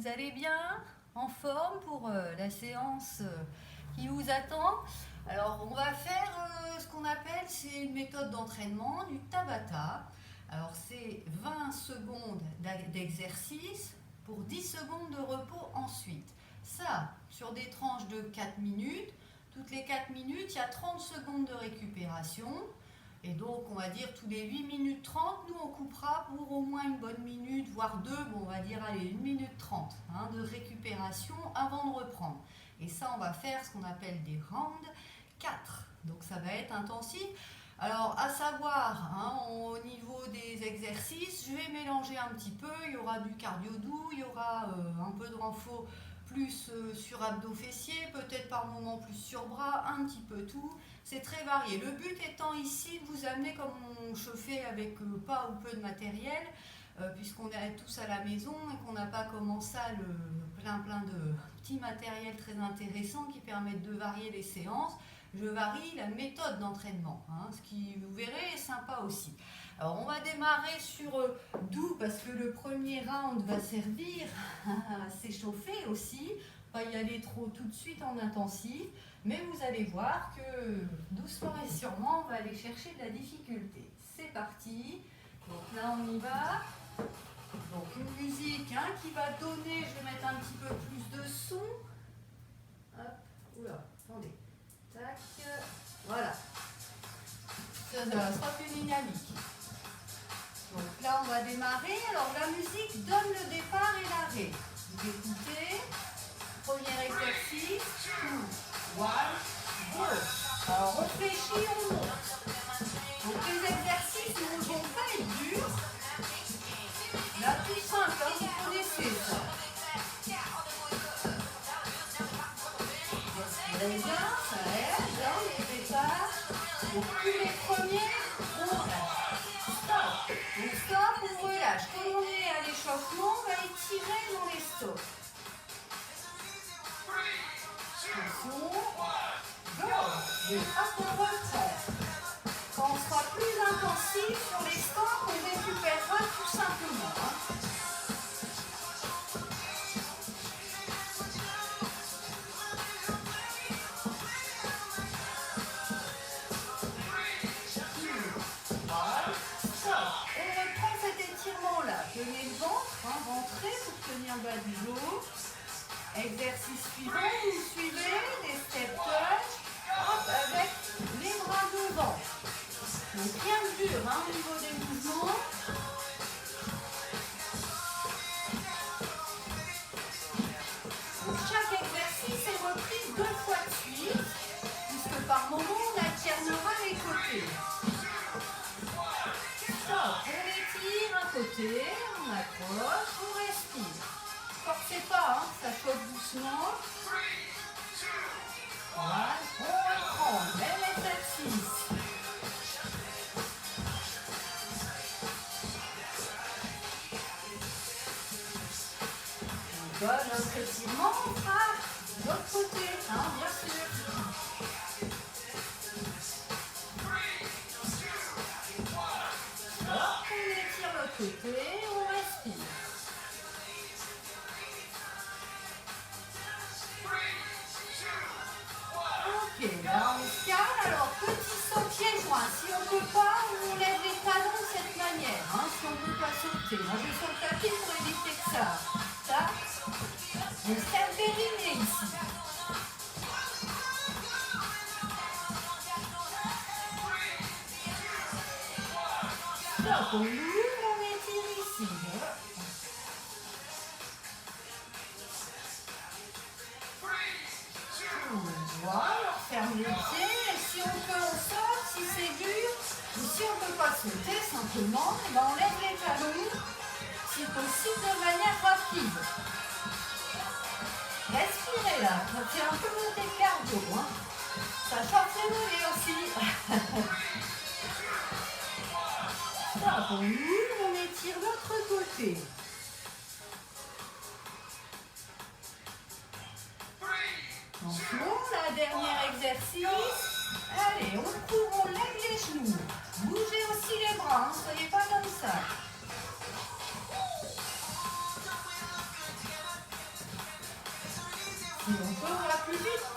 Vous allez bien? En forme pour la séance qui vous attend? Alors, on va faire ce qu'on appelle, c'est une méthode d'entraînement du Tabata. Alors, c'est 20 secondes d'exercice pour 10 secondes de repos ensuite. Ça, sur des tranches de 4 minutes. Toutes les 4 minutes, il y a 30 secondes de récupération. Et donc, on va dire tous les 8 minutes 30, nous on coupera pour au moins une bonne minute, voire deux, bon, on va dire allez, 1 minute 30 de récupération avant de reprendre. Et ça, on va faire ce qu'on appelle des rounds 4. Donc, ça va être intensif. Alors, à savoir, au niveau des exercices, je vais mélanger un petit peu. Il y aura du cardio doux, il y aura un peu de renfort plus sur abdos fessiers, peut-être par moment plus sur bras, un petit peu tout. C'est très varié. Le but étant ici de vous amener comme on chauffait avec pas ou peu de matériel, puisqu'on est tous à la maison et qu'on n'a pas comme en salle plein de petits matériels très intéressants qui permettent de varier les séances. Je varie la méthode d'entraînement, ce qui, vous verrez, est sympa aussi. Alors, on va démarrer sur doux parce que le premier round va servir à s'échauffer aussi, pas y aller trop tout de suite en intensif, mais vous allez voir que doucement et sûrement, on va aller chercher de la difficulté. C'est parti. Donc là, on y va. Donc une musique qui va donner, je vais mettre un petit peu plus de son. Hop, oula, attendez. Tac, voilà. Ça sera plus dynamique. Donc là, on va démarrer. Alors la musique donne le départ et l'arrêt. Vous écoutez. Premier exercice. 2, 1, go. Alors on réfléchit, on monte. Donc les exercices ne vont pas être durs. Là, tout simple, vous connaissez ça. Respirez bien, ça aide, le départ. Donc plus les premiers, on relâche. Stop. Donc stop, on relâche. Comme on est à l'échauffement, on va étirer dans les stops. Attention. Go. Et hop, on reprend. Quand on sera plus intensif sur les stops, on récupérera tout simplement. Tenez le ventre, rentrez pour tenir le bas du dos. Exercice suivant, vous suivez des step touch avec les bras devant. Donc rien de dur au niveau des mouvements. Donc, chaque exercice est repris 2 fois de suite, puisque par moment on alternera les côtés. Stop, on étire un côté. On accroche, on respire. Forcez pas, ça chauffe doucement. Voilà, on reprend, même exercice. On donne notre étirement, on fera de l'autre côté, bien sûr. Alors, on étire l'autre côté, on respire. Ok, là on se calme. Alors, petit saut pied joint. Si on ne peut pas, on lève les talons de cette manière. Si on ne peut pas sauter. Moi, je vais sur le tapis pour éviter que ça. Ça, on serre périnée ici. Stop, on ouvre, on étire ici. Voilà, on ferme les pieds. Et si on peut, on saute. Si c'est dur, ou si on ne peut pas sauter, simplement, on lève les talons, si possible, de manière rapide. Respirez là, ça fait un peu monter le cardio. Ça chauffe les mollets aussi. Stop, on ouvre, on étire l'autre côté. Attention, la dernière exercice. Allez, on court, on lève les genoux. Bougez aussi les bras, ne soyez pas comme ça. Si on peut, on va plus vite.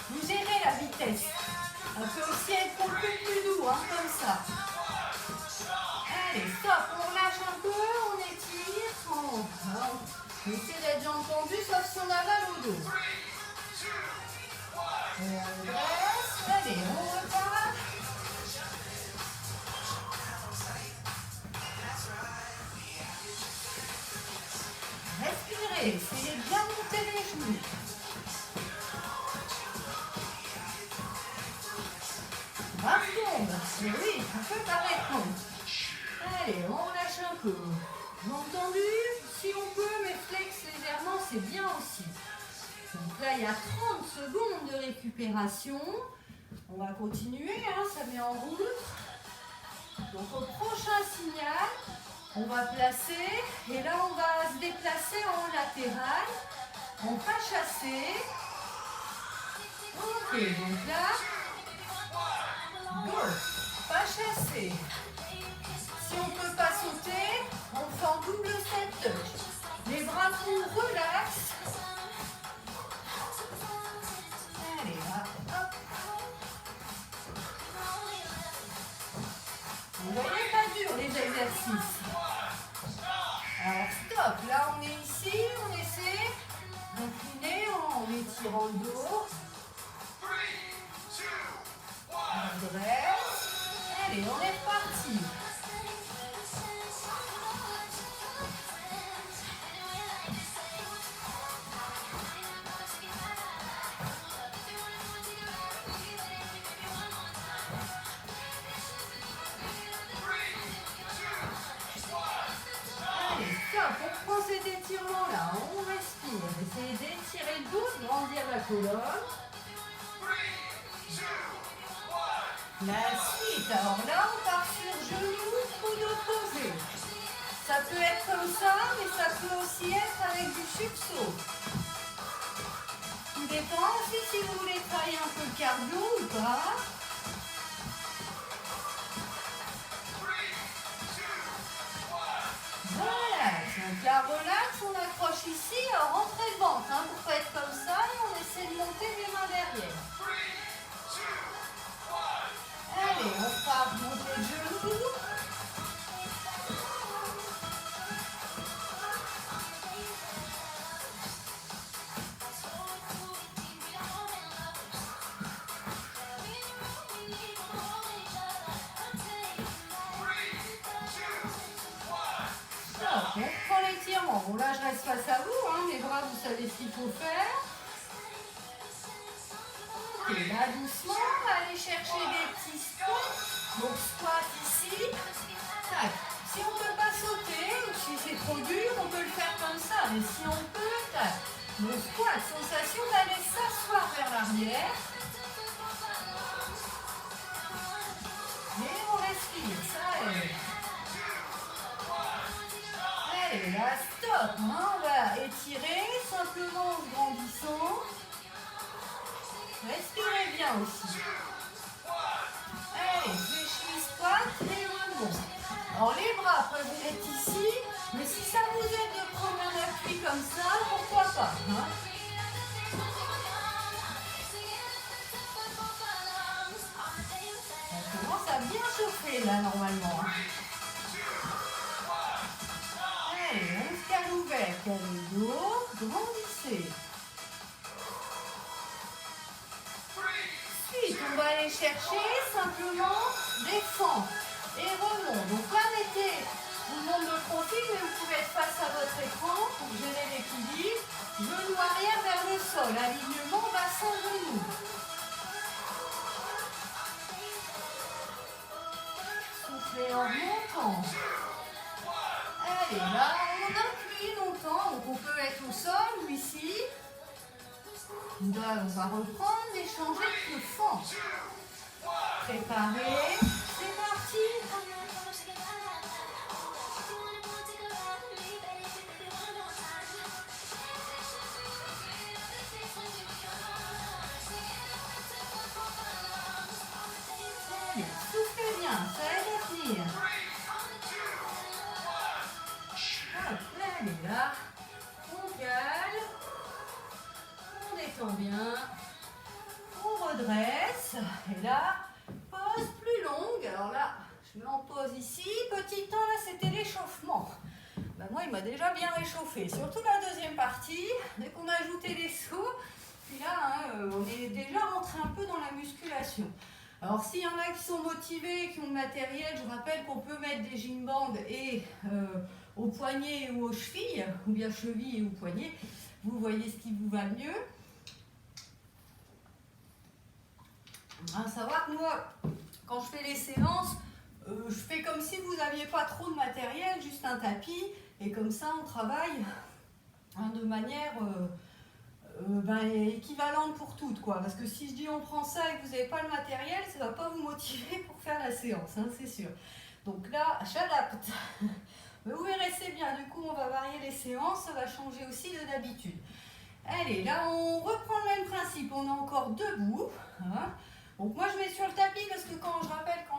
Vous gérez la vitesse. On peut aussi être beaucoup plus doux, hein, comme ça. Allez, stop, on relâche un peu, on étire. On essaie d'être jambes tendues, sauf si on avale au dos. On redresse. Allez, on repart. Respirez, essayez de bien monter les genoux. Mais oui, ça peut paraître long. Allez, on relâche un peu. Entendu, si on peut, mais flex légèrement, c'est bien aussi. Donc là, il y a 30 secondes de récupération. On va continuer, hein, ça met en route. Donc au prochain signal, on va placer, et là on va se déplacer en latéral. On va chasser. Ok, donc là, go, pas chasser. Si on ne peut pas sauter, on fait en double step touch. Les bras pour relax. Allez, hop. Vous voyez, pas dur les exercices. Alors stop, là on est ici, on essaie d'incliner en étirant le dos. On dresse. Allez, on est reparti. On prend cet étirement-là, on respire. Essayez d'étirer le dos, de grandir la colonne. La suite, alors là, on part sur genou, coude opposé. Ça peut être comme ça, mais ça peut aussi être avec du sursaut. Tout dépend aussi si vous voulez travailler un peu le cardio ou pas. Voilà, donc là, relax, on accroche ici, alors rentrez le ventre, hein, pour pas être comme ça, et on essaie de monter les mains derrière. Allez, on part monter le genou. On prend l'étirement. Bon là je reste face à vous, hein, mes bras vous savez ce qu'il faut faire. Et là doucement, on va aller chercher des petits squats. Donc squat ici. Tac. Si on ne peut pas sauter, ou si c'est trop dur, on peut le faire comme ça. Mais si on peut, tac. Donc squat, sensation d'aller s'asseoir vers l'arrière. Et on respire, ça aide. Allez, là, stop, hein, on va étirer simplement en grandissant. Respirez bien aussi. Allez, fléchis, squat et rebond. Alors les bras peuvent être ici, mais si ça vous aide de prendre un appui comme ça, pourquoi pas, hein. On commence à bien chauffer là normalement. Allez, on se cale ouvert, cale le dos, grandissez. Ensuite, on va aller chercher simplement des fentes et remonte. Donc là, mettez, je vous montre le profil, mais vous pouvez être face à votre écran pour gérer l'équilibre. Genou arrière vers le sol, alignement bassin genou. Soufflez en remontant. Allez, là, on incline longtemps, donc on peut être au sol ou ici. Là, on va reprendre et changer de fond. Préparez, c'est parti. Allez, soufflez bien, ça aide à tenir. Hop, allez là, on cale. détend bien. On redresse. Et là, pause plus longue. Alors là, je mets en pause ici. Petit temps, là, c'était l'échauffement. Ben moi, il m'a déjà bien réchauffé. Surtout la deuxième partie, dès qu'on a ajouté les sauts. Puis là, hein, on est déjà rentré un peu dans la musculation. Alors, s'il y en a qui sont motivés, qui ont le matériel, je rappelle qu'on peut mettre des gym bands et aux poignets ou aux chevilles, ou bien chevilles et aux poignets. Vous voyez ce qui vous va mieux. À savoir que moi, quand je fais les séances, je fais comme si vous n'aviez pas trop de matériel, juste un tapis, et comme ça on travaille hein, de manière équivalente pour toutes, quoi. Parce que si je dis on prend ça et que vous n'avez pas le matériel, ça ne va pas vous motiver pour faire la séance, hein, c'est sûr. Donc là, j'adapte. Mais vous verrez, c'est bien, du coup on va varier les séances, ça va changer aussi de d'habitude. Allez, là on reprend le même principe, on est encore debout. Hein. Donc moi je mets sur le tapis parce que quand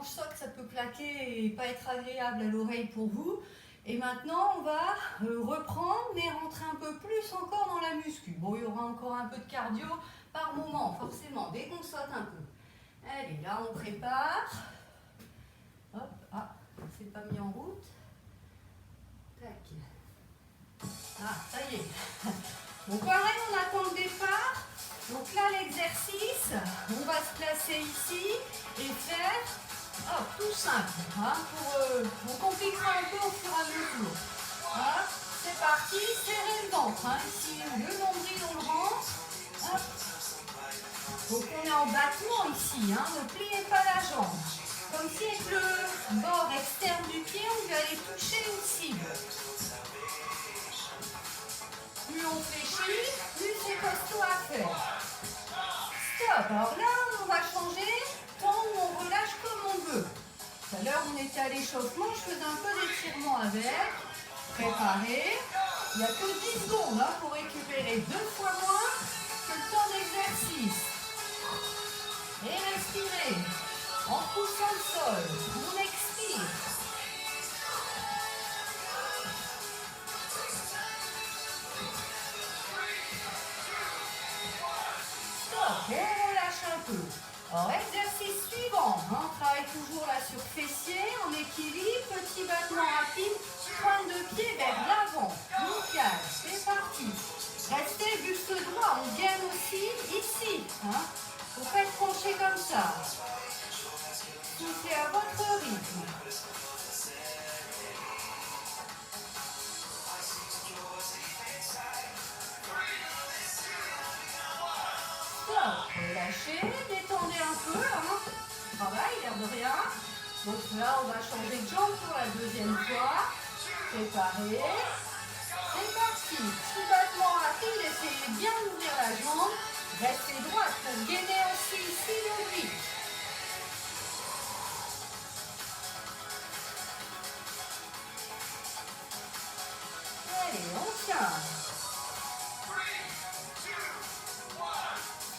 je saute, ça peut claquer et pas être agréable à l'oreille pour vous. Et maintenant on va reprendre mais rentrer un peu plus encore dans la muscu. Bon, il y aura encore un peu de cardio par moment, forcément, dès qu'on saute un peu. Allez, là on prépare. Hop, ah, c'est pas mis en route. Tac. Ah, ça y est. Donc pareil, on attend le départ. Donc là, l'exercice, on va se placer ici et faire tout simple. Hein, on compliquera un peu au fur et à mesure. Hein, c'est parti, serrez le ventre. Hein, ici, le nombril, on le rentre. Hop. Donc on est en battement ici. Hein, ne pliez pas la jambe. Comme si avec le bord externe du pied, on devait aller toucher une cible. Plus on fléchit, plus c'est costaud à faire. Stop. Alors là, on va changer. Tant on relâche comme on veut. Tout à l'heure, on était à l'échauffement. Je faisais un peu d'étirement avec. Préparé. Il n'y a que 10 secondes hein, pour récupérer 2 fois moins que le temps d'exercice. Et respirez. En poussant le sol. On expire. Stop. Et on relâche un peu. Alors, exercice suivant, hein, on travaille toujours là sur fessier, en équilibre, petit battement rapide, pointe de pied vers l'avant, nickel, c'est parti. Restez buste droit, on gaine aussi ici, hein. Vous faites pencher comme ça. Soufflez à votre rythme. Relâchez, détendez un peu, hein. Travail, l'air de rien. Donc là, on va changer de jambe pour la deuxième fois. Préparez. C'est parti. Petit battement rapide, essayez bien d'ouvrir la jambe. Restez droite pour gainer aussi ici le rythme. Allez, on tient.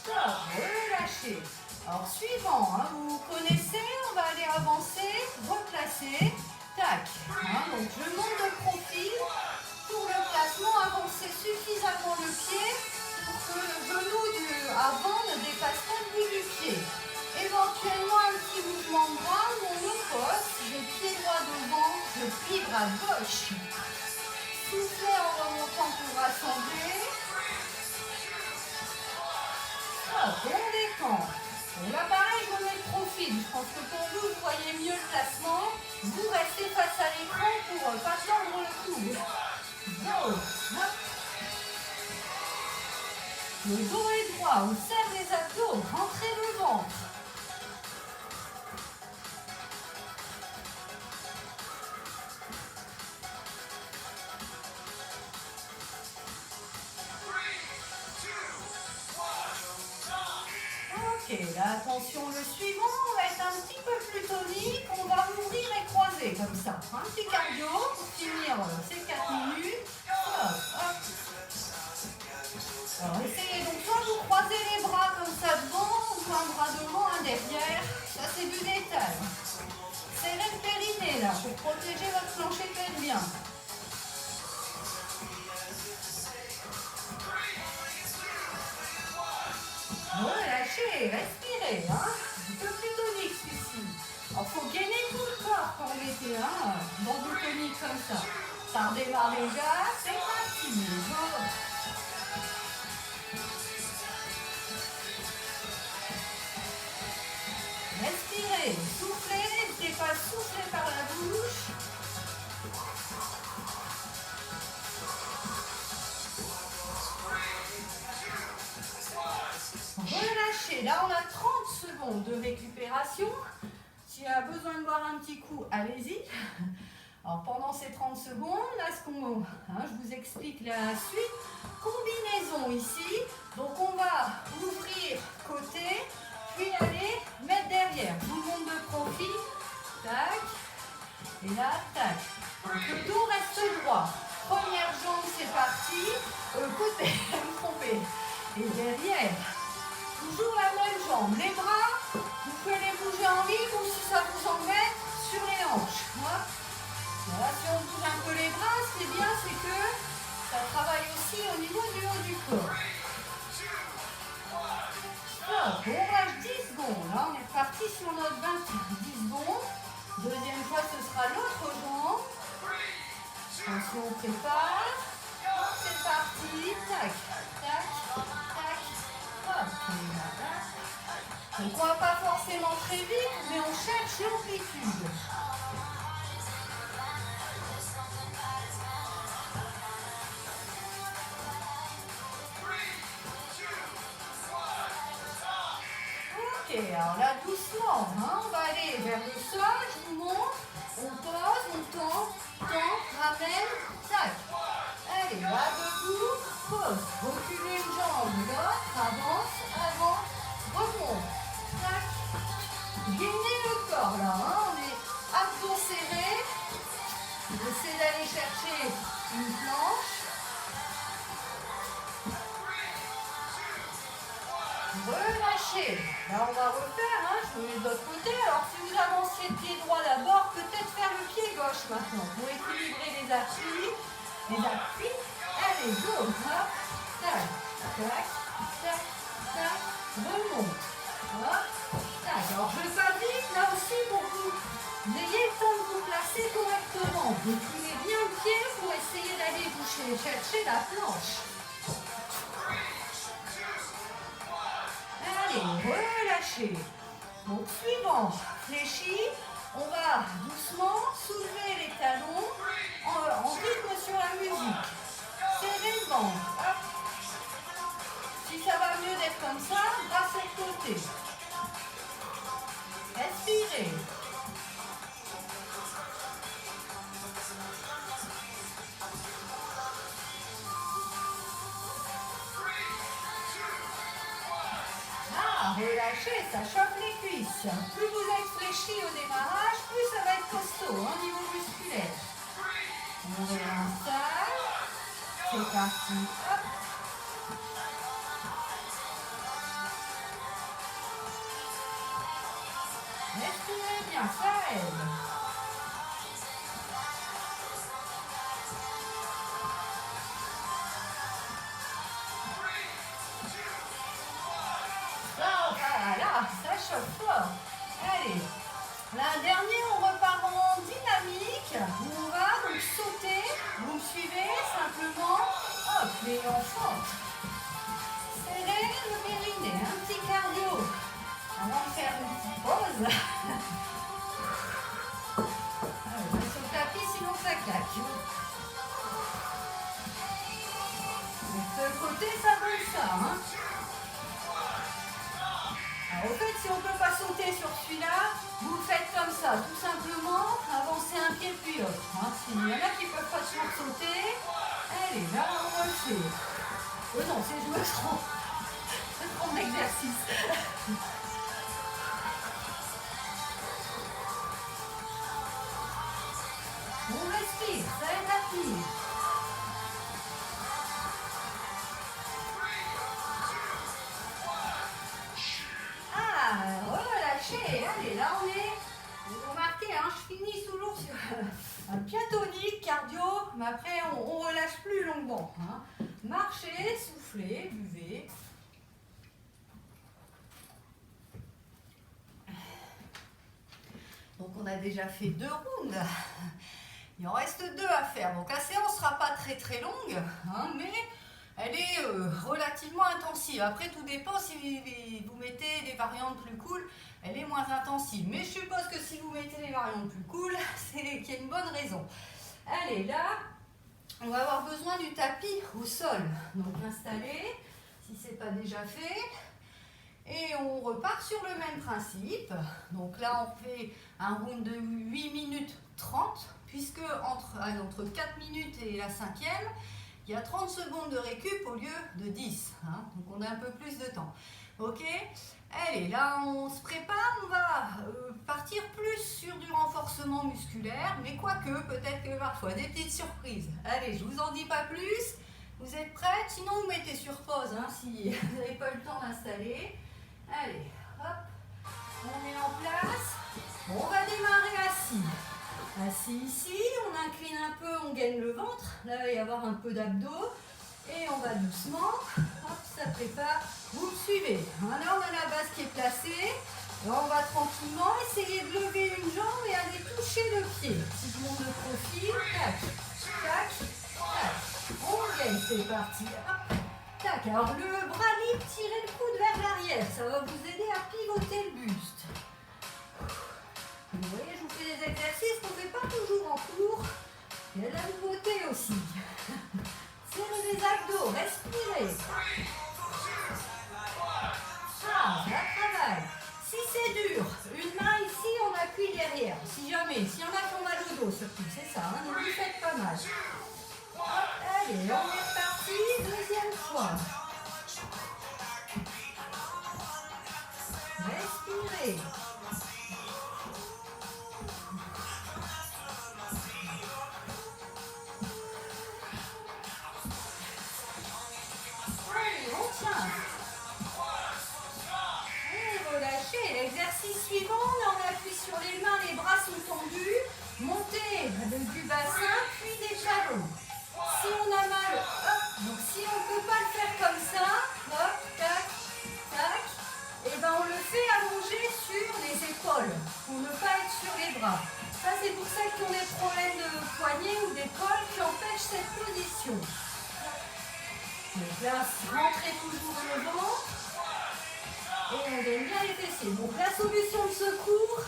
Stop, relâchez. Alors suivant, hein, vous connaissez, on va aller avancer, replacer, tac. Hein, donc je monte de profil pour le placement, avancer suffisamment le pied pour que le genou avant ne dépasse pas le bout du pied. Éventuellement un petit mouvement de bras, mon oppose, j'ai pied droit devant, je plie bras gauche. Soufflez en remontant pour rassembler. Hop, et on détend. Donc là pareil, je me mets le profil. Je pense que pour vous, vous voyez mieux le placement. Vous restez face à l'écran pour pas tordre le cou. Go. Hop. Le dos est droit, on serre les abdos, rentrez le ventre. Ok, là attention, le suivant, on va être un petit peu plus tonique, on va ouvrir et croiser comme ça. Un petit cardio pour finir ces 4 minutes. Hop, hop. Alors essayez donc soit vous croisez les bras comme ça devant, ou un bras devant, un derrière. Ça c'est du détail. Serrez le périnée là pour protéger votre plancher pelvien. Allez, respirez. Hein. Un peu plus tonique celui-ci. Alors, il faut gainer tout le corps quand on était dans du tonique comme ça. Ça redémarre déjà. C'est parti. Go. Respirez, soufflez, n'hésitez pas à souffler par la bouche. Relâchez, là on a 30 secondes de récupération. S'il y a besoin de boire un petit coup, allez-y. Alors pendant ces 30 secondes, là je vous explique la suite. Combinaison ici, donc on va ouvrir côté, puis aller mettre derrière. Tout le monde de profil, tac, et là, tac. Donc, le dos reste droit. Première jambe, c'est parti. Côté, vous trompez. Et derrière, toujours la même jambe. Les bras, vous pouvez les bouger en ligne ou si ça vous embête, sur les hanches. Voilà, si on bouge un peu les bras, ce qui est bien, c'est que ça travaille aussi au niveau du haut du corps. Stop, on lâche 10 secondes. Là, on est reparti sur notre 10 secondes. Deuxième fois, ce sera l'autre jambe. Attention, on prépare. C'est parti. Tac, tac, tac. Hop, et là, tac. Donc, on ne va pas forcément très vite, mais on cherche l'amplitude. Ok, alors là, doucement, on va aller vers le sol, je vous montre. On pose, on tend, ramène, tac. Allez, là, debout, pose. Reculez une jambe, l'autre, avance, remonte. Tac. Gainez le corps, là, on est abdos serrés. Essayez d'aller chercher une planche. Relâchez. Là, on va refaire. Je vous mets de l'autre côté. Alors, si vous avancez le pied droit d'abord, peut-être faire le pied gauche maintenant pour équilibrer les appuis. Allez, go. Hop. Tac, tac, tac, tac. Remonte. Hop. Tac. Alors, je vais pas vite. Là aussi, pour que vous ayez le temps de vous placer correctement. Vous prenez bien le pied pour essayer d'aller chercher la planche. Allez, relâchez. Donc, suivant, fléchi, on va doucement soulever les talons en rythme sur la musique. Serrez le ventre. Hop. Si ça va mieux d'être comme ça, bras sur le côté. Respirez. Relâchez, ça chauffe les cuisses. Plus vous êtes fléchi au démarrage, plus ça va être costaud au niveau musculaire. On réinstalle. C'est parti. Hop. Respirez bien, ça aide. Voilà, ça chauffe fort. Allez, la dernière, on repart en dynamique. On va donc sauter. Vous me suivez simplement. Hop, les enfants. Serrez le périnée, un petit cardio. Avant de faire une petite pause. Allez, on va sur le tapis, sinon ça claque. De ce côté, ça donne ça. Alors, au fait, si on ne peut pas sauter sur celui-là, vous le faites comme ça, tout simplement, avancez un pied puis l'autre. S'il y en a qui ne peuvent pas toujours sauter, allez, là, on le fait. Oh non, c'est joué trop d'exercice. On respire, ça aide à tenir. Relâchez, allez, là on est, vous remarquez, je finis toujours sur un bien tonique, cardio, mais après on relâche plus longuement. Marchez, soufflez, buvez. on a déjà fait 2 rounds. Il en reste 2 à faire. Donc la séance ne sera pas très très longue, hein, mais elle est relativement intensive. Après, tout dépend si vous mettez des variantes plus cool, elle est moins intensive. Mais je suppose que si vous mettez des variantes plus cool, c'est qu'il y a une bonne raison. Allez, là, on va avoir besoin du tapis au sol. Donc installé, si ce n'est pas déjà fait. Et on repart sur le même principe. Donc là, on fait un round de 8 minutes 30, puisque entre 4 minutes et la 5e, il y a 30 secondes de récup au lieu de 10. Hein. Donc on a un peu plus de temps. Ok? Allez, là on se prépare, on va partir plus sur du renforcement musculaire, mais quoique, peut-être que parfois des petites surprises. Allez, je vous en dis pas plus. Vous êtes prêtes? Sinon vous mettez sur pause hein, si vous n'avez pas eu le temps d'installer. Allez, hop, on est en place. Bon, on va démarrer assis. Assis ici, on incline un peu, on gaine le ventre. Là, il va y avoir un peu d'abdos. Et on va doucement, hop, ça prépare. Vous me suivez. Là, on a la base qui est placée. Là, on va tranquillement essayer de lever une jambe et aller toucher le pied. Si je monte le profil, tac, tac, tac. On gagne, c'est parti. Hop. Tac, alors le bras libre, tirez le coude vers l'arrière, ça va vous aider à pivoter le buste. Vous voyez, je vous fais des exercices qu'on ne fait pas toujours en cours. Il y a de la nouveauté aussi. Serrez les abdos, respirez. Ah, ça travaille. Si c'est dur, une main ici, on appuie derrière. Si jamais, s'il y en a qui ont mal au dos surtout, c'est ça, hein, ne vous faites pas mal. Allez, on est reparti, deuxième fois. Respirez. Allez, on tient. Et relâchez. L'exercice suivant, là on appuie sur les mains, les bras sont tendus. Montez du bassin, puis des talons. Si on a mal, hop, donc si on ne peut pas le faire comme ça, hop, tac, tac, et ben on le fait allonger sur les épaules, pour ne pas être sur les bras. Ça c'est pour celles qui ont des problèmes de poignet ou d'épaule qui empêchent cette position. Donc là, rentrez toujours le ventre, et on gagne bien les fessiers. Donc la solution de secours,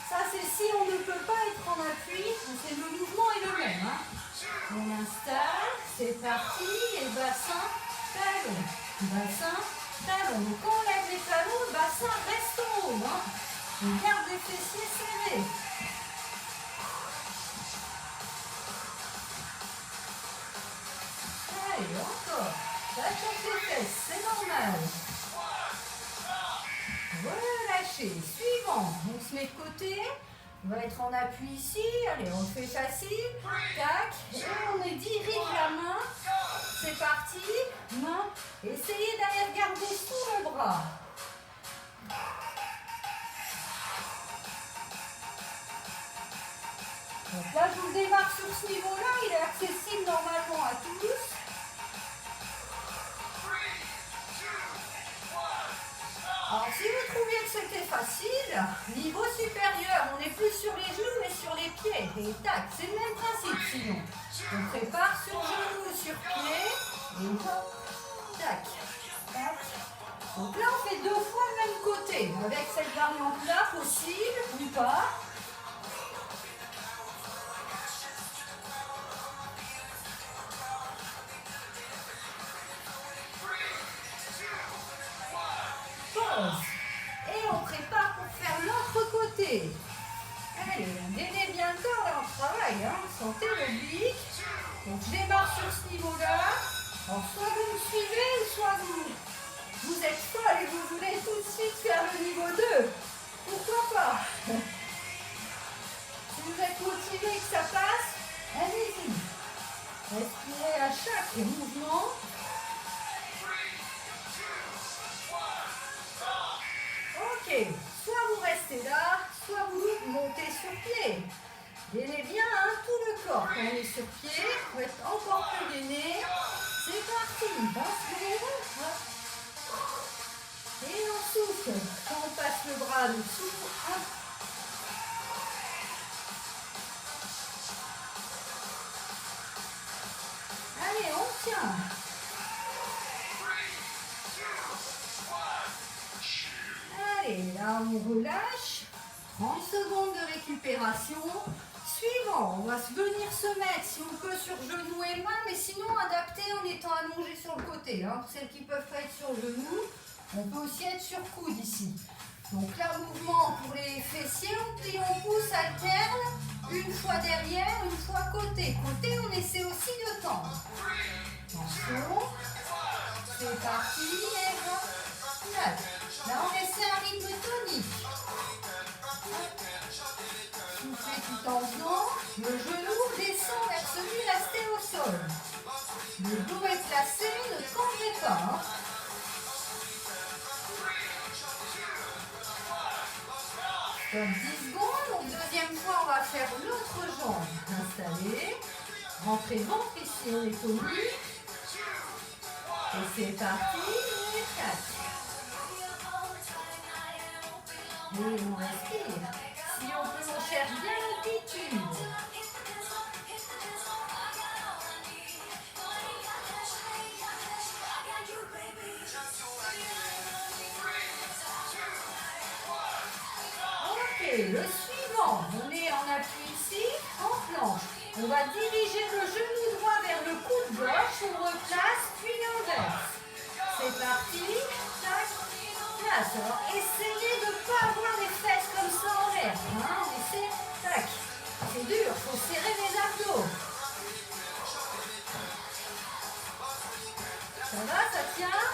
ça c'est si on ne peut pas être en appui, c'est le mouvement est le même. Hein. On installe, c'est parti, et bassin, talon, bassin, talon. Donc quand on lève les talons, le bassin reste en haut. Hein. On garde les fessiers serrés. Allez, encore. Ça chauffe les fesses, c'est normal. Relâchez. Suivant, on se met de côté. On va être en appui ici, allez, on le fait facile, tac, et on dirige la main, c'est parti, main, essayez d'aller regarder sous le bras. Donc là, je vous démarre sur ce niveau-là, il est accessible normalement à tous. Alors, si vous trouviez que c'était facile, niveau supérieur, on n'est plus sur les genoux, mais sur les pieds. Et tac, c'est le même principe sinon. On prépare sur genoux, sur pied, et hop, tac, tac. Donc là, on fait 2 fois le même côté, avec cette variante-là, possible ou pas. Et on prépare pour faire l'autre côté. Allez, on gainez bien le corps, là on travaille, hein. Sentez l'oblique. Donc je démarre sur ce niveau-là. Alors soit vous me suivez, soit vous êtes folle et vous voulez tout de suite faire le niveau 2. Pourquoi pas? Si vous êtes motivé et que ça passe, allez-y. Respirez à chaque mouvement. Ok, soit vous restez là, soit vous montez sur pied. Gainez bien hein, tout le corps. Quand on est sur pied, il faut être encore plus gainé. C'est parti, 20 secondes. Et on souffle. Quand on passe le bras dessous, Allez, on tient. Allez, là on relâche. 30 secondes de récupération. Suivant, on va venir se mettre, si on peut, sur genou et main, mais sinon adapté en étant allongé sur le côté. Hein. Pour celles qui ne peuvent pas être sur genou, on peut aussi être sur coude ici. Donc là, mouvement pour les fessiers, on plie, on pousse, alterne. Une fois derrière, une fois côté. Côté, on essaie aussi de tendre. Attention. C'est parti, lève. Là, on essaie un rythme tonique. Soufflez tout en faisant. Le genou descend vers celui resté au sol. Le dos est placé, ne cambrez pas. Hein. Donc 10 secondes. Donc deuxième fois, on va faire l'autre jambe. Installée. Rentrez ventre ici, on est tenu. Et c'est parti. Et 4. Et on respire. Si on peut, on cherche bien l'amplitude. Ok, le suivant. On est en appui ici, en planche. On va diriger le genou droit vers le coude gauche. On replace, puis l'inverse. C'est parti. Tac. Place. Alors, essayez de ne pas avoir les fesses comme ça en l'air. Hein, tac. C'est dur, il faut serrer les abdos. Ça va, ça tient?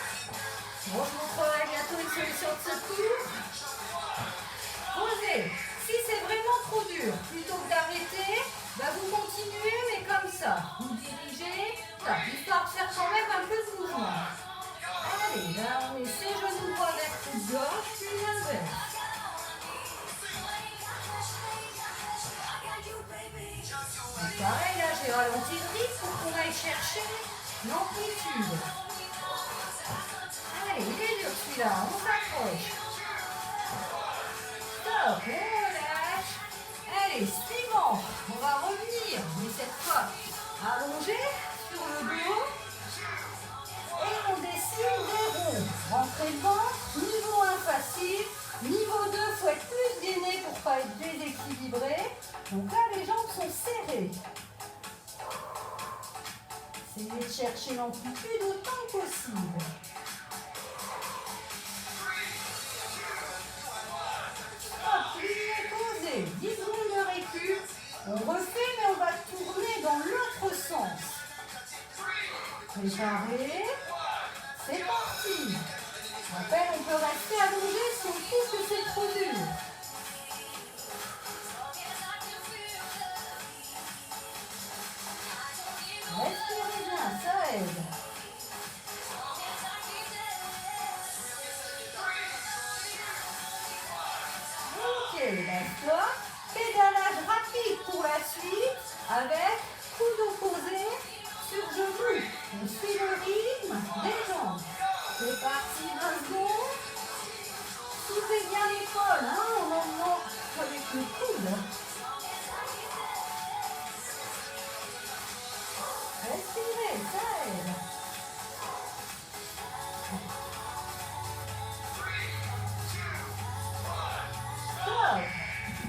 Bon, je montrerai bientôt une solution de secours. Posez. Si c'est vraiment trop dur, plutôt que d'arrêter, bah vous continuez, mais comme ça. Vous dirigez, là, histoire de faire quand même un peu de mouvement. Allez, là on essaie genou droit vers coude gauche, puis l'inverse. Et pareil, là j'ai ralenti le rythme pour qu'on aille chercher l'amplitude. Allez, il est dur celui-là, on s'approche. Stop, on relâche. Allez, suivant, on va revenir, mais cette fois allongé sur le dos. Et on dessine des ronds. Rentrez le ventre, niveau 1 facile. Niveau 2, il faut être plus gainé pour ne pas être déséquilibré. Donc là, les jambes sont serrées. Essayez de chercher l'amplitude autant que possible. Hop, ligne posée. 10 secondes de récup. On refait, mais on va tourner dans l'autre sens. Préparé. C'est parti. Après, on peut rester allongé si on trouve que c'est trop dur. Respirez bien, ça aide. Ok, d'accord. Pédalage rapide pour la suite avec coude opposé sur genou. On suit le rythme des jambes. C'est parti, 20 secondes. Soufflez bien l'épaule, hein, en emmenant avec le coude. Respirez, ça aide. Stop.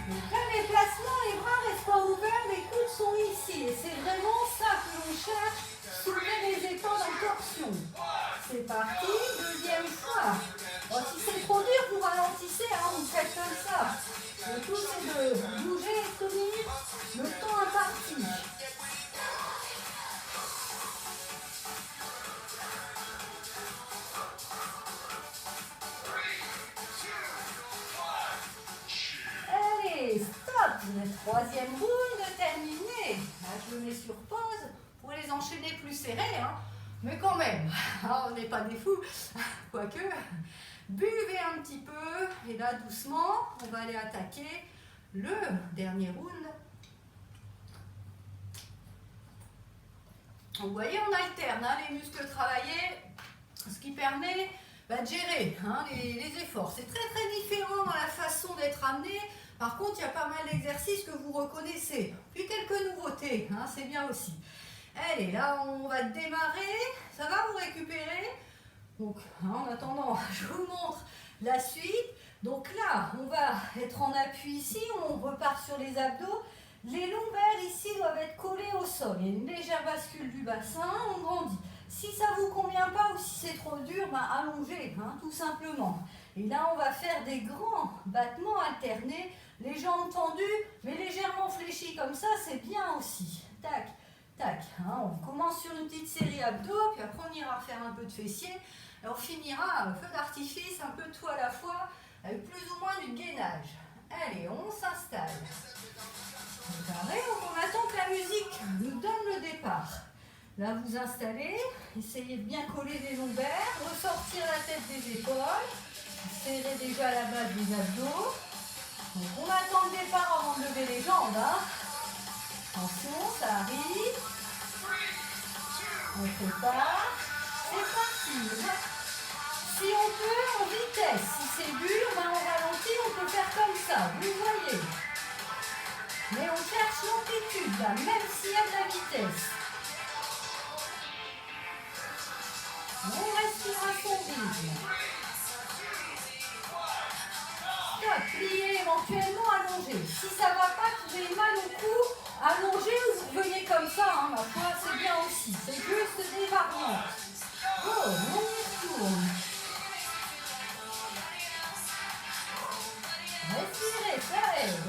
Donc là, les placements, les bras restent pas ouverts, les coudes sont ici. Et c'est vraiment ça que l'on cherche, soulever les épaules en torsion. C'est parti, deuxième fois. Bon, si c'est trop dur, vous ralentissez, hein, vous faites comme ça. Le tout, c'est de bouger et tenir le temps imparti. Allez, stop. La troisième round terminée. Là, je le mets sur pause. Vous pouvez les enchaîner plus serrés, hein. Mais quand même, on n'est pas des fous, quoique, buvez un petit peu, et là doucement, on va aller attaquer le dernier round. Vous voyez, on alterne hein, les muscles travaillés, ce qui permet de gérer hein, les efforts. C'est très très différent dans la façon d'être amené. Par contre, il y a pas mal d'exercices que vous reconnaissez. Puis quelques nouveautés, hein, c'est bien aussi. Allez, là, on va démarrer. Ça va, vous récupérer? Donc, en attendant, je vous montre la suite. Donc là, on va être en appui ici. On repart sur les abdos. Les lombaires ici doivent être collés au sol. Il y a une légère bascule du bassin. On grandit. Si ça ne vous convient pas ou si c'est trop dur, ben allongez, tout simplement. Et là, on va faire des grands battements alternés. Les jambes tendues, mais légèrement fléchies comme ça, c'est bien aussi. Tac, tac. On commence sur une petite série abdos, puis après on ira refaire un peu de fessiers. Et on finira feu d'artifice, un peu de tout à la fois, avec plus ou moins du gainage. Allez, on s'installe. On attend que la musique nous donne le départ. Là, vous installez, essayez de bien coller les lombaires, ressortir la tête des épaules, serrez déjà la base des abdos. Donc, on attend le départ avant de lever les jambes. Attention, ça arrive. On prépare. C'est parti. Si on peut, en vitesse. Si c'est dur, on ralentit, on peut faire comme ça. Vous voyez. Mais on cherche l'amplitude, là, même s'il y a de la vitesse. On respire à son rythme. Stop, pliez, éventuellement allongez. Si ça ne va pas, que vous avez mal au cou, allongez ou vous venez comme ça. Ma foi, c'est bien aussi. C'est juste des variantes. Oh, on y retourne. Respirez, ça aide.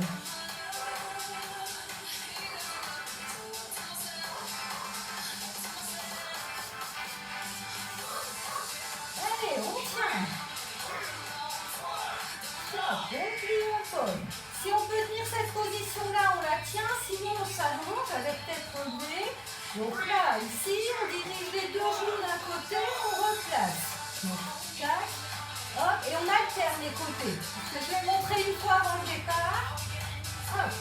Allez, on tient. Stop, on plie, on pose. Si on peut tenir cette position-là, on la tient. Sinon, on s'allonge avec tête relevée. Donc là, ici, on dirige les deux genoux d'un côté, on replace. Donc, tac, hop, et on alterne les côtés. Parce que je vais montrer une fois avant le départ. Hop.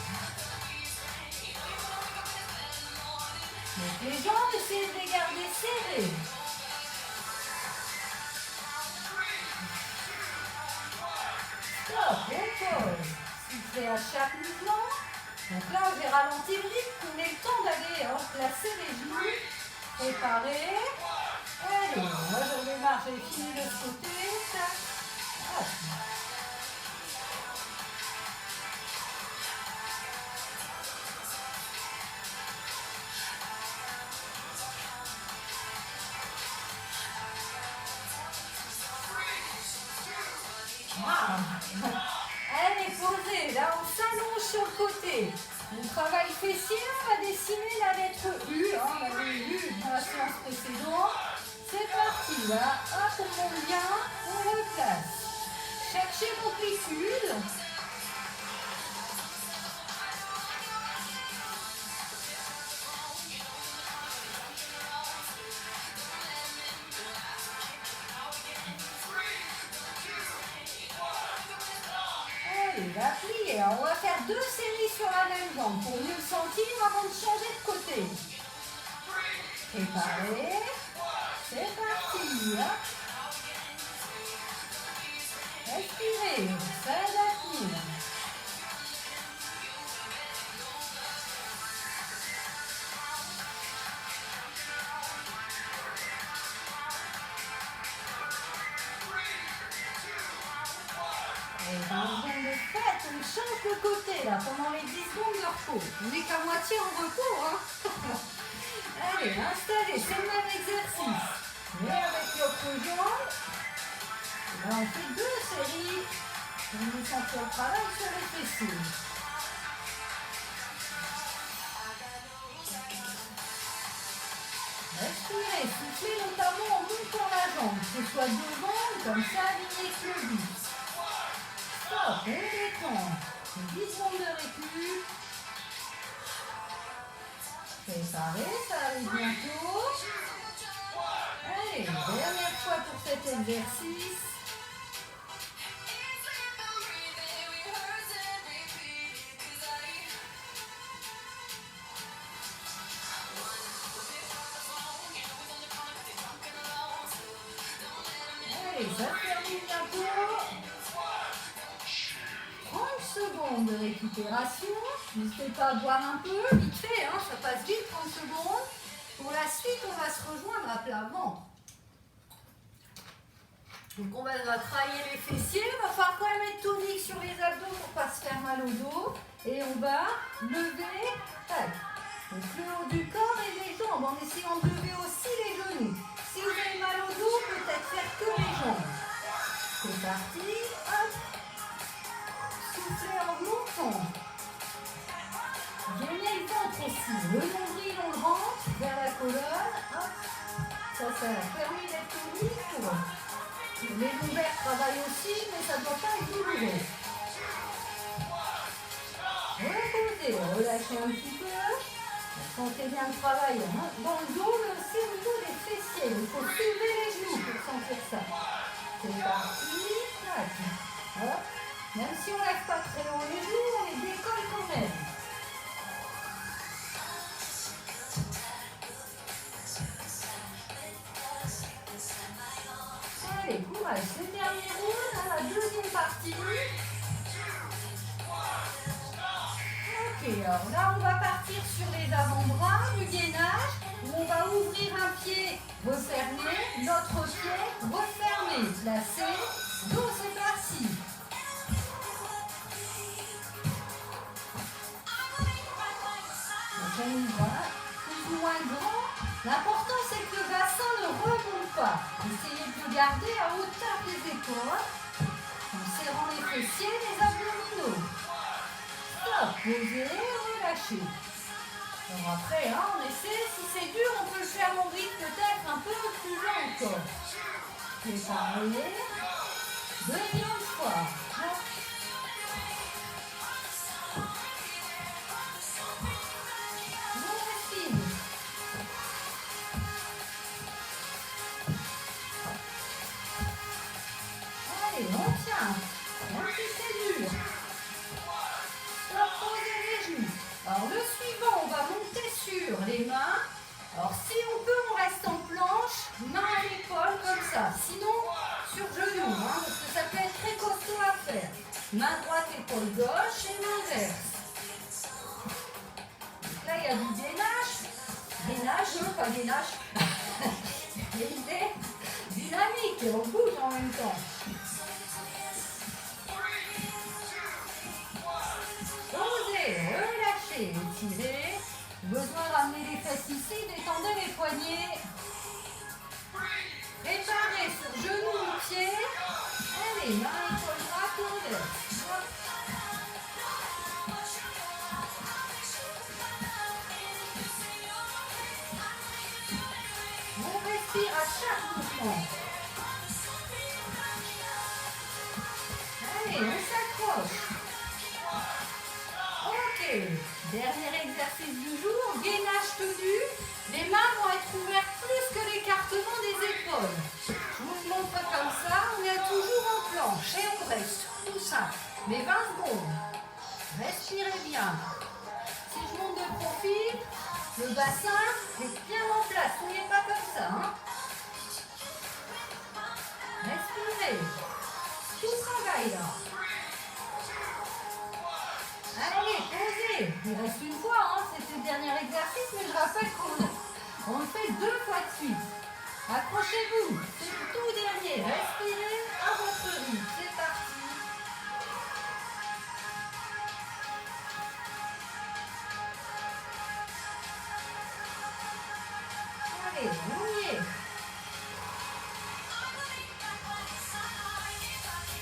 Donc les jambes, essayez de les garder serrées. Stop, on pose. C'est à chaque mouvement. Donc là, je vais ralentir le rythme pour qu'on ait le temps d'aller placer les genoux. Préparer. Allez, moi je démarre, j'ai fini de ce côté. Tac. Hop. Allez, posez. Là, on s'allonge sur le côté. On travaille fessier, on va dessiner la lettre U. On avait vu dans la séance précédente. C'est parti. Là, hop, on monte bien, on replace. Cherchez l'amplitude. Allez, va plier. Alors, on va faire 2 séries sur la même jambe pour mieux le sentir avant de changer de côté. Préparez. C'est parti. Respirez. Ça aide à tenir. Et dans le zone de fête, on change de côté là pendant les 10 secondes de repos. On n'est qu'à moitié en repos. Allez, installez, c'est le même exercice. Mais avec l'autre jambe. Là, on fait 2 séries pour nous sentir le travail sur les fessiers. Respirez, soufflez notamment en montant la jambe, que ce soit devant, comme ça, aligné avec le buste. Stop, on détend. 10 secondes de récup. Préparez, ça arrive bientôt. Allez, dernière fois pour cet exercice. Allez, ça termine bientôt. 30 secondes de récupération. N'hésitez pas à boire un peu, vite fait, ça passe vite, 30 secondes. Pour la suite, on va se rejoindre à plat ventre. Donc on va travailler les fessiers, il va falloir quand même être tonique sur les abdos pour ne pas se faire mal au dos. Et on va lever, tac. Donc le haut du corps et les jambes, en essayant de lever aussi les genoux. Si vous avez mal au dos, peut-être faire que les jambes. C'est parti, hop. Soufflez en montant. Gagnez le ventre aussi. Le nombril, on le rentre vers la colonne. Hop. Ça permet d'être tonique pour eux. Les lombaires travaillent aussi, mais ça ne doit pas être douloureux. Reposez, relâchez un petit peu. Sentez bien le travail dans le dos, mais aussi au niveau des fessiers. Il faut soulever les genoux pour sentir ça. C'est parti. Tac. Hop. Même si on ne lève pas très haut les genoux, on les décolle quand même. Allez, courage, c'est le dernier round, la deuxième partie. Ok, alors là on va partir sur les avant-bras du gainage, où on va ouvrir un pied, refermer, l'autre pied, refermer, placer, dos, c'est parti. Donc on y va, plus ou moins grand. L'important c'est que le bassin ne remonte pas. Essayez de le garder à hauteur des épaules, en serrant les fessiers et les abdominaux. Stop, posez, relâchez. Alors après, on essaie, si c'est dur, on peut le faire en rythme peut-être un peu plus lent encore. Préparez, deuxième fois. On tient, même si c'est dur. Stop, posez les genoux. Alors le suivant, on va monter sur les mains. Alors si on peut, on reste en planche, main à l'épaule comme ça. Sinon, sur genou, parce que ça peut être très costaud à faire. Main droite, épaule gauche et l'inverse. Donc là, il y a du gainage. Gainage, pas gainage. Il y a une idée dynamique et on bouge en même temps. Relâchez, étirez. Besoin de ramener les fesses ici, détendez les poignets. Préparez sur genou ou pied. Allez, main, épaule droite, inverse. On respire à chaque mouvement. Allez, on s'accroche. Ok, dernier exercice du jour, gainage tenu. Les mains vont être ouvertes plus que l'écartement des épaules. Je vous montre comme ça, on est toujours en planche et on reste, tout simple. Mais 20 secondes. Respirez bien. Si je monte de profil, le bassin est bien en place. Vous n'êtes pas comme ça. Respirez. Tout travail là. Allez, posez. Il reste une fois, c'était le dernier exercice, mais je rappelle qu'on le fait 2 fois de suite. Accrochez-vous, c'est le tout dernier. Respirez à votre rythme. C'est parti. Allez, on y est.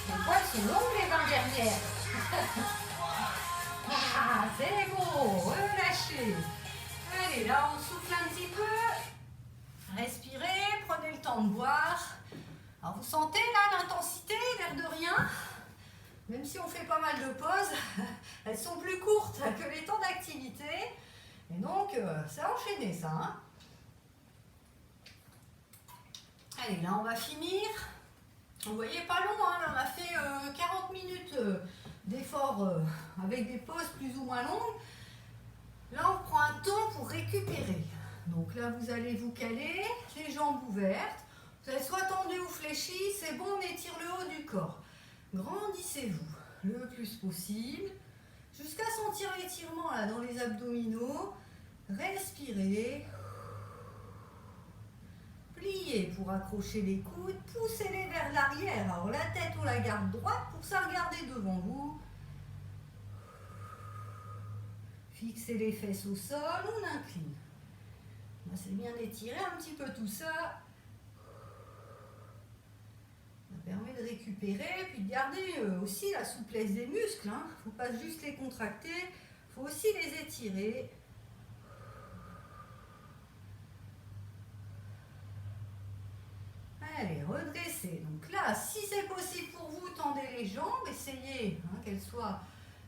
Les poils sont longs les 20 dernières. Ah, c'est beau, relâchez. Allez, là on souffle un petit peu. Respirez, prenez le temps de boire. Alors vous sentez là l'intensité, l'air de rien. Même si on fait pas mal de pauses, elles sont plus courtes que les temps d'activité. Et donc, c'est enchaîné ça. Allez, là on va finir. Vous voyez, pas long, là, on a fait 40 minutes d'effort avec des pauses plus ou moins longues. Là, on prend un temps pour récupérer. Donc là, vous allez vous caler, les jambes ouvertes. Vous allez soit tendu ou fléchi, c'est bon, on étire le haut du corps. Grandissez-vous le plus possible, jusqu'à sentir l'étirement là dans les abdominaux. Respirez. pour accrocher les coudes, poussez-les vers l'arrière. Alors la tête, on la garde droite, pour ça, regardez devant vous. Fixez les fesses au sol, on incline. C'est bien d'étirer un petit peu tout ça. Ça permet de récupérer, puis de garder aussi la souplesse des muscles. Il ne faut pas juste les contracter, il faut aussi les étirer. Allez, redressez. Donc là, si c'est possible pour vous, tendez les jambes, essayez qu'elles soient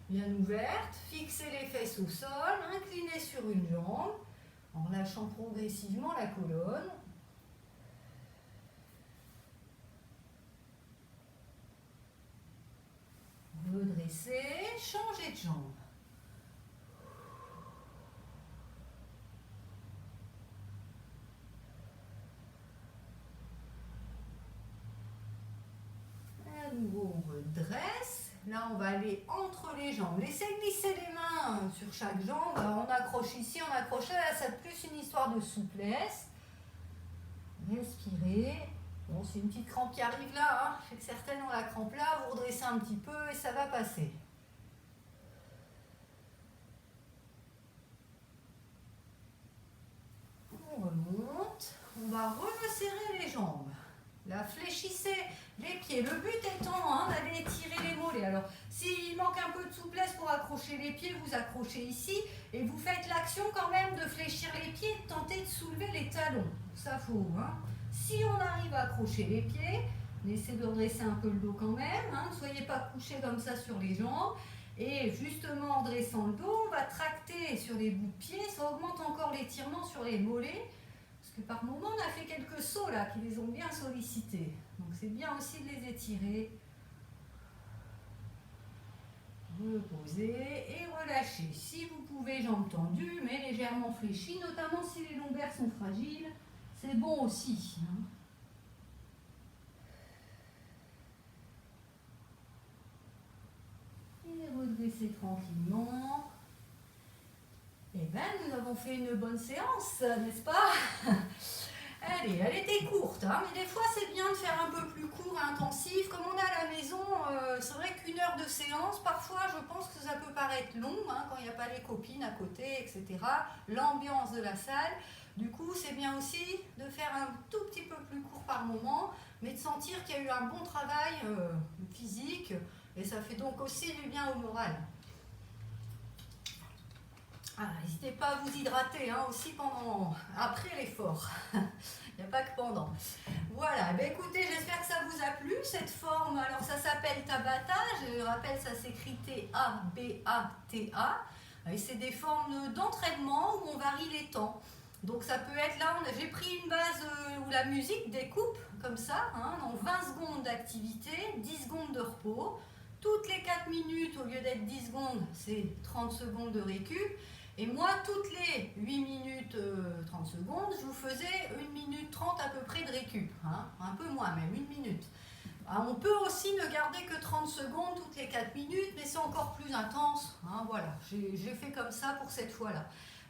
bien ouvertes, fixez les fesses au sol, inclinez sur une jambe, en relâchant progressivement la colonne. Redressez, changez de jambe. À nouveau, on redresse. Là, on va aller entre les jambes. Laissez glisser les mains sur chaque jambe. Alors, on accroche ici, on accroche là. C'est plus une histoire de souplesse. Respirez. Bon, c'est une petite crampe qui arrive là. Je sais que certaines ont la crampe là. Vous redressez un petit peu et ça va passer. On remonte. On va resserrer les jambes. Là, fléchissez les pieds. Le but étant d'aller étirer les mollets. Alors, s'il manque un peu de souplesse pour accrocher les pieds, vous accrochez ici et vous faites l'action quand même de fléchir les pieds et de tenter de soulever les talons. Ça, faut. Si on arrive à accrocher les pieds, laissez de redresser un peu le dos quand même. Ne soyez pas couché comme ça sur les jambes. Et justement, en dressant le dos, on va tracter sur les bouts de pied. Ça augmente encore l'étirement sur les mollets. Par moment, on a fait quelques sauts là qui les ont bien sollicités. Donc c'est bien aussi de les étirer. Reposez et relâchez. Si vous pouvez, jambes tendues, mais légèrement fléchies, notamment si les lombaires sont fragiles, c'est bon aussi. Et redressez tranquillement. Eh bien, nous avons fait une bonne séance, n'est-ce pas? Allez, elle était courte, mais des fois c'est bien de faire un peu plus court et intensif. Comme on est à la maison, c'est vrai qu'une heure de séance, parfois je pense que ça peut paraître long, quand il n'y a pas les copines à côté, etc. L'ambiance de la salle. Du coup, c'est bien aussi de faire un tout petit peu plus court par moment, mais de sentir qu'il y a eu un bon travail physique, et ça fait donc aussi du bien au moral. N'hésitez pas à vous hydrater aussi après l'effort. Il n'y a pas que pendant. Voilà, écoutez, j'espère que ça vous a plu, cette forme. Alors ça s'appelle Tabata, je rappelle, ça s'écrit T-A-B-A-T-A. Et c'est des formes d'entraînement où on varie les temps. Donc ça peut être là, j'ai pris une base où la musique découpe comme ça, donc 20 secondes d'activité, 10 secondes de repos. Toutes les 4 minutes, au lieu d'être 10 secondes, c'est 30 secondes de récup. Et moi, toutes les 8 minutes 30 secondes, je vous faisais 1 minute 30 à peu près de récup. Un peu moins même, 1 minute. On peut aussi ne garder que 30 secondes toutes les 4 minutes, mais c'est encore plus intense. Voilà, j'ai fait comme ça pour cette fois-là.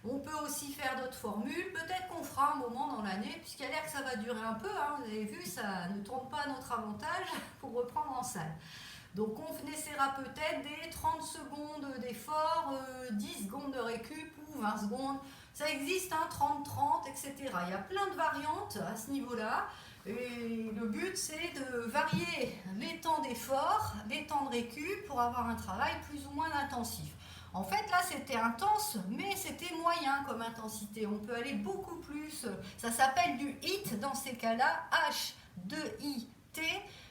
On peut aussi faire d'autres formules. Peut-être qu'on fera un moment dans l'année, puisqu'il y a l'air que ça va durer un peu. Vous avez vu, ça ne tourne pas à notre avantage pour reprendre en salle. Donc on essaiera peut-être des 30 secondes d'effort, 10 secondes de récup ou 20 secondes. Ça existe, 30-30, etc. Il y a plein de variantes à ce niveau-là. Et le but, c'est de varier les temps d'effort, les temps de récup pour avoir un travail plus ou moins intensif. En fait, là, c'était intense, mais c'était moyen comme intensité. On peut aller beaucoup plus. Ça s'appelle du HIIT dans ces cas-là, H-2-I-T.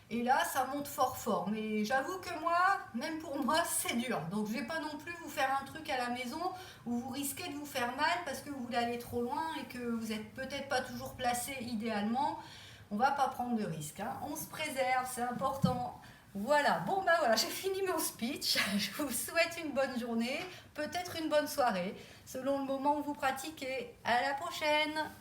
Et là, ça monte fort. Mais j'avoue que moi, même pour moi, c'est dur. Donc, je ne vais pas non plus vous faire un truc à la maison où vous risquez de vous faire mal parce que vous voulez aller trop loin et que vous n'êtes peut-être pas toujours placé idéalement. On ne va pas prendre de risques. On se préserve, c'est important. Voilà, voilà, j'ai fini mon speech. Je vous souhaite une bonne journée, peut-être une bonne soirée, selon le moment où vous pratiquez. À la prochaine!